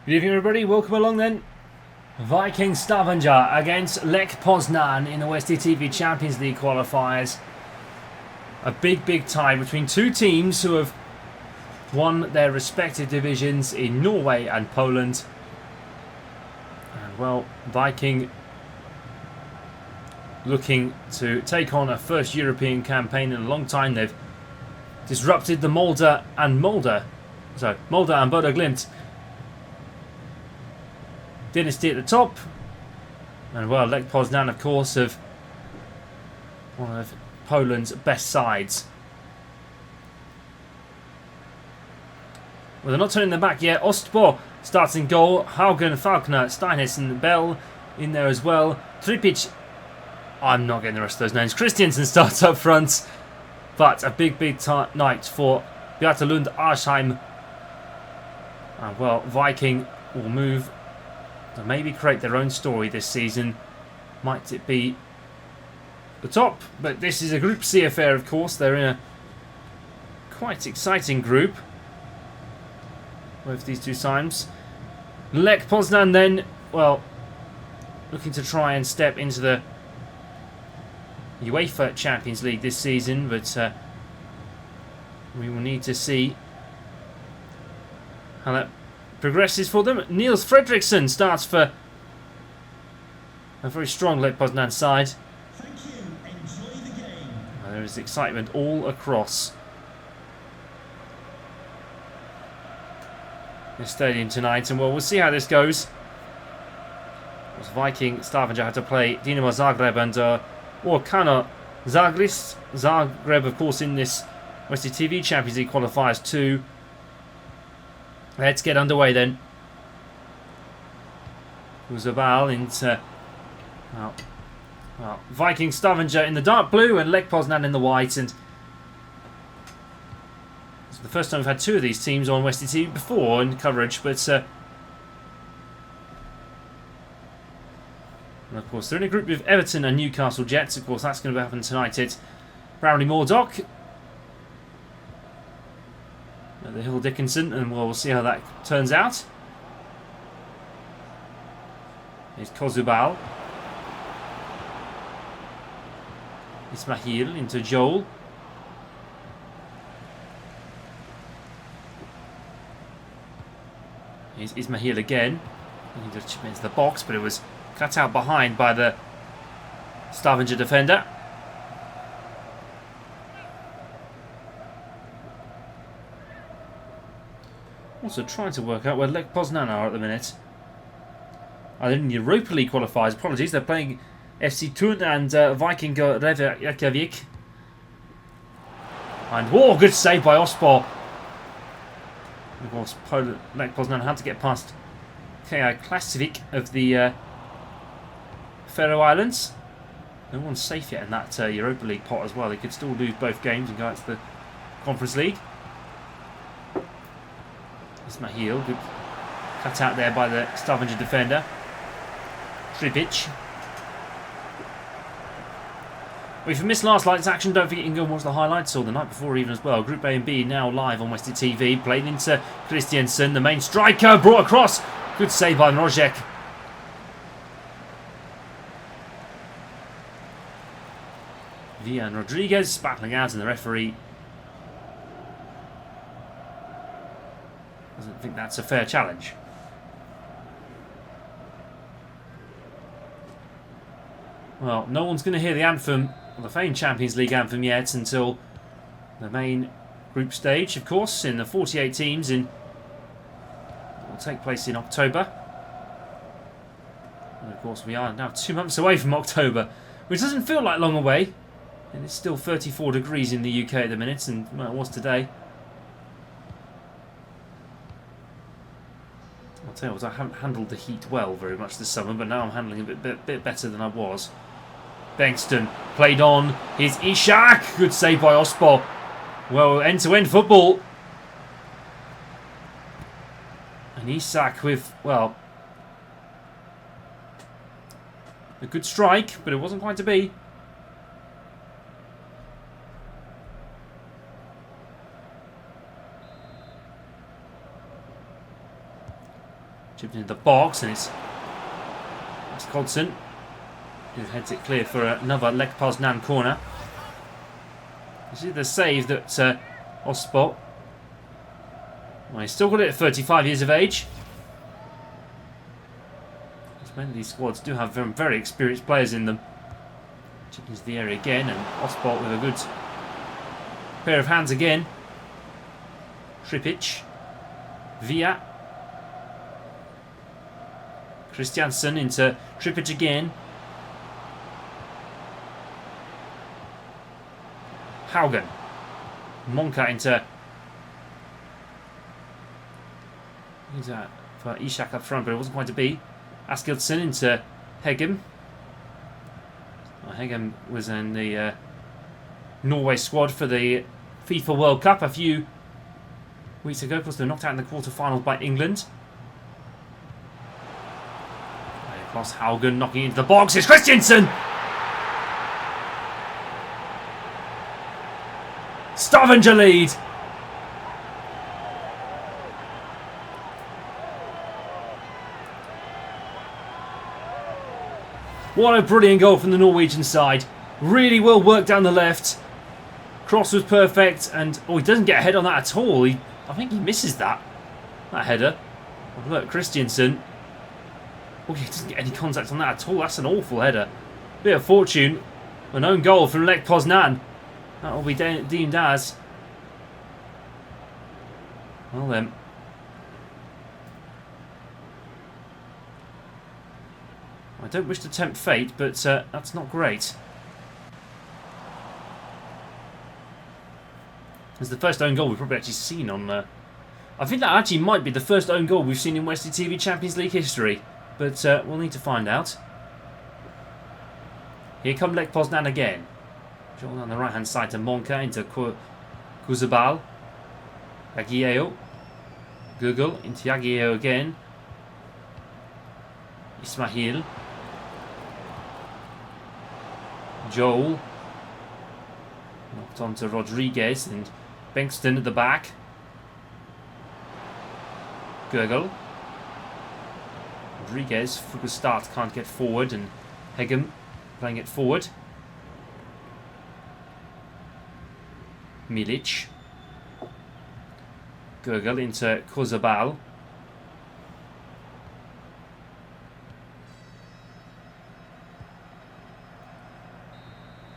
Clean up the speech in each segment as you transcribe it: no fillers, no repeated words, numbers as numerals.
Good evening, everybody. Welcome along then. Viking Stavanager against Lech Poznan in the Westie TV Champions League qualifiers. A big tie between two teams who have won their respective divisions in Norway and Poland. And well, Viking looking to take on a first European campaign in a long time. They've disrupted the Molde and Bodo Glimt dynasty at the top, and well, Lech Poznan, of course, have one of Poland's best sides. Well, they're not turning their back yet. Ostbo starts in goal. Haugen, Falkner, Steines and Bell in there as well. Tripic, I'm not getting the rest of those names. Christiansen starts up front, but a big night for Beatalund Arsheim. And well, Viking will move to maybe create their own story this season. Might it be the top? But this is a Group C affair, of course. They're in a quite exciting group with these two sides. Lech Poznan then, well, looking to try and step into the UEFA Champions League this season, but we will need to see how that progresses for them. Niels Fredriksson starts for a very strong Lech Poznan side. Thank you. Enjoy the game. There is excitement all across the stadium tonight, and well, we'll see how this goes. As Viking Stavanger had to play Dinamo Zagreb and Orkano Zagreb, of course, in this Westie TV Champions League qualifiers too. Let's get underway then. Uzabal into Viking Stavanger in the dark blue and Lech Poznan in the white, and it's the first time we've had two of these teams on Westie TV before in coverage, but and of course they're in a group with Everton and Newcastle Jets. Of course, that's going to happen tonight at Brownlee Moordock at the Hill Dickinson, and we'll see how that turns out. Here's Kozubal. Ismail into Joel. Here's Ismail again. He just chip into the box, but it was cut out behind by the Stavanger defender. Also trying to work out where Lech Poznan are at the minute. They're in the Europa League qualifiers. Apologies, they're playing FC Thun and Viking Reykjavik. And whoa, good save by Ostbo. Of course, Lech Poznan had to get past K.I. Klasvik of the Faroe Islands. No one's safe yet in that Europa League pot as well. They could still lose both games and go out to the Conference League. Ismail, good cut out there by the Stavanger defender. Tripic. Well, if you missed last night's action, don't forget you can go and watch the highlights, or the night before even as well. Group A and B now live on Westie TV. Played into Christiansen, the main striker, brought across. Good save by Mrozek. Vian Rodriguez battling out, and the referee doesn't think that's a fair challenge. Well, no one's going to hear the anthem, the famed Champions League anthem yet, until the main group stage, of course, in the 48 teams will take place in October. And of course, we are now 2 months away from October, which doesn't feel like long away. And it's still 34 degrees in the UK at the minute, and well, it was today. I'll tell you what, I haven't handled the heat well very much this summer, but now I'm handling it a bit better than I was. Bengtsson played on. Here's Ishak. Good save by Ostbo. Well, end-to-end football. And Ishak with, well, a good strike, but it wasn't quite to be. Chipped into the box, and it's Kodson who heads it clear for another Lech Poznan corner. You see the save that Ospot. Well, he's still got it at 35 years of age. Many of these squads do have very, very experienced players in them. Chipped into the area again, and Ospot with a good pair of hands again. Tripic. Via. Christiansen into Tripic again. Haugen. Monka into... Who's that? For Ishak up front, but it wasn't quite to be. Askildsen into Hegem. Well, Hegem was in the Norway squad for the FIFA World Cup a few weeks ago. Of course, they were knocked out in the quarterfinals by England. Across Haugen, knocking into the box. It's Christiansen! Stavanager lead! What a brilliant goal from the Norwegian side. Really well worked down the left. Cross was perfect, and he doesn't get a head on that at all. I think he misses that header. Oh, look, Christiansen. Oh, he doesn't get any contact on that at all. That's an awful header. Bit of fortune. An own goal from Lech Poznan. That will be deemed as... Well then. I don't wish to tempt fate, but that's not great. It's the first own goal we've probably actually seen on... I think that actually might be the first own goal we've seen in Westie TV Champions League history. But we'll need to find out. Here come Lech Poznan again. Joel on the right hand side to Monka into Kuzabal. Aguileo. Google into Aguileo again. Ismail. Joel. Knocked on to Rodriguez and Bengtsson at the back. Gurgle. Rodriguez, for a start, can't get forward, and Hegem playing it forward. Milic. Gurgle into Kozabal.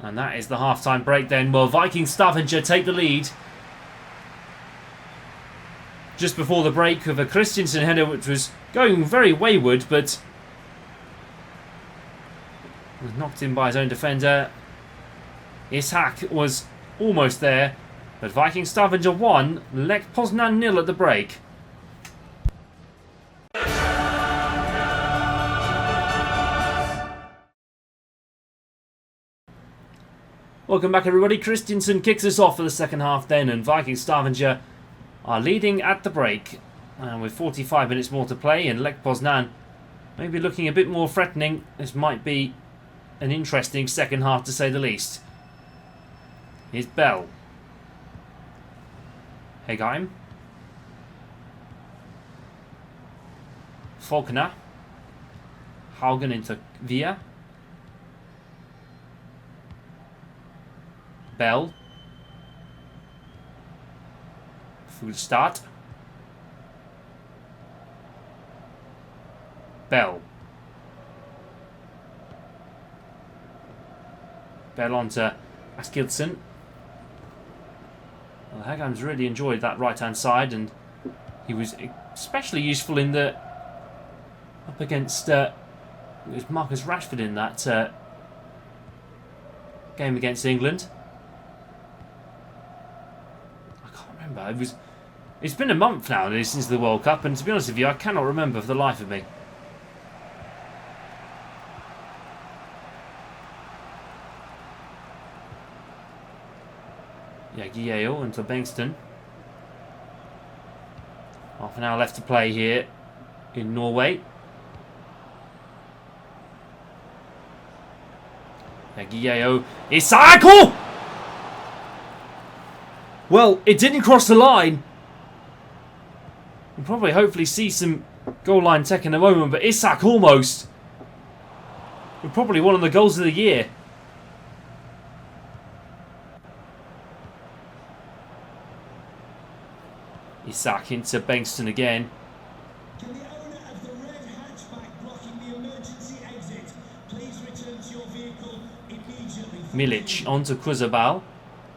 And that is the half-time break then. Well, Viking Stavanager take the lead. Just before the break of a Christiansen header which was going very wayward, but was knocked in by his own defender. Ishak was almost there, but Viking Stavanager 1, Lech Poznan 0 at the break. Welcome back everybody. Christiansen kicks us off for the second half then, and Viking Stavanager are leading at the break. And with 45 minutes more to play, and Lech Poznan maybe looking a bit more threatening. This might be an interesting second half to say the least. Here's Bell. Hegheim. Faulkner. Haugen into Via. Bell. Full start. Bell. Bell onto Askildsen. Well, Hegheim's really enjoyed that right-hand side, and he was especially useful in the up against it was Marcus Rashford in that game against England. I can't remember. It's been a month now since the World Cup, and to be honest with you, I cannot remember for the life of me. Yeah, Guilleo into Bengtsson. Half an hour left to play here in Norway. Yeah, Guilleo. Isako! Well, it didn't cross the line. We'll probably hopefully see some goal line tech in a moment, but Isak almost. We're probably one of the goals of the year. Isak into Bengtsson again. Can the owner of the red hatchback blocking the emergency exit please return to your vehicle immediately? Milic onto Kuzabal.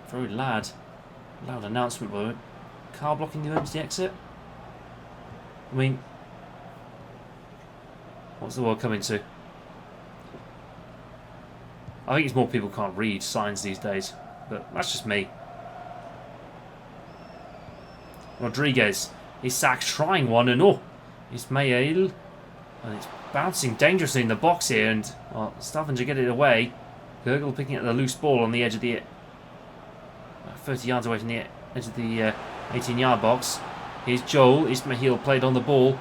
Very loud announcement, by the way. Car blocking the emergency exit. I mean, what's the world coming to? I think it's more people can't read signs these days, but that's just me. Rodriguez. Isak trying one, and Ismail. And it's bouncing dangerously in the box here, and Stavanager get it away. Gurgle picking up the loose ball on the edge of the 30 yards away from the edge of the 18-yard box. Here's Joel. Ismail played on the ball.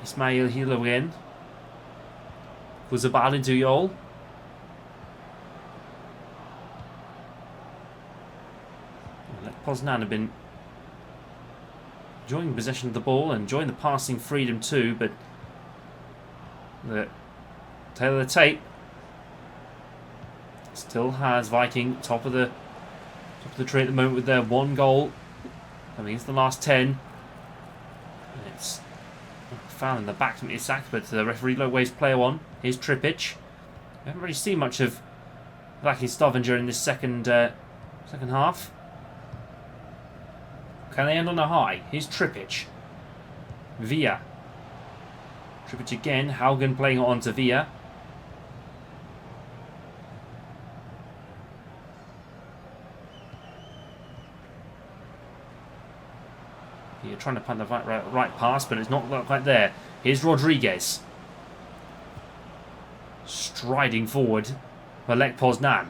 Ismail again. Was a ball into Joel. Poznan have been enjoying possession of the ball and enjoying the passing freedom too, but the tail of the tape still has Viking top of the tree at the moment with their 1 goal. I mean, it's the last 10. And it's foul in the back from Isak, but the referee low waves player on. Here's Tripic. We haven't really seen much of Viking Stavanager in this second half. Can they end on a high? Here's Tripic. Villa. Tripic again. Haugen playing it on to Villa. You're trying to punt the right pass, but it's not quite there. Here's Rodriguez. Striding forward for Lech Poznan.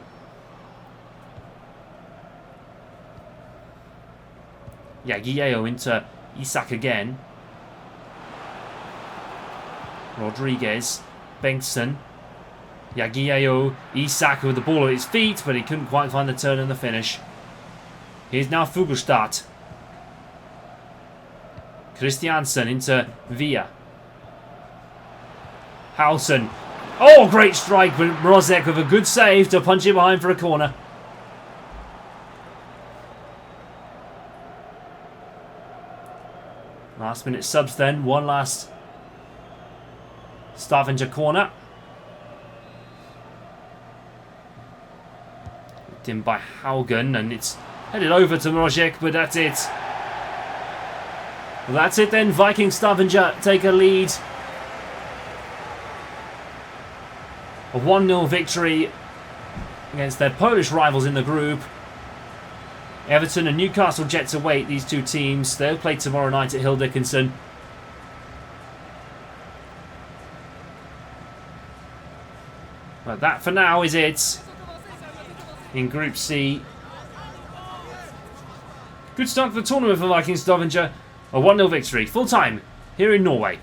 Yagieo into Isak again. Rodriguez. Bengtsson. Yagieo. Isak with the ball at his feet, but he couldn't quite find the turn and the finish. Here's now Fugelstadt. Christiansen into Villa. Howson. Oh, great strike, but Mrozek with a good save to punch it behind for a corner. Last minute subs then. One last Stavanger corner. Whipped in by Haugen, and it's headed over to Mrozek, but that's it. Well, that's it then. Viking Stavanger take a lead. A 1-0 victory against their Polish rivals in the group. Everton and Newcastle Jets await these two teams. They'll play tomorrow night at Hill Dickinson. But that for now is it in Group C. Good start to the tournament for Viking Stavanger. A 1-0 victory. Full time here in Norway.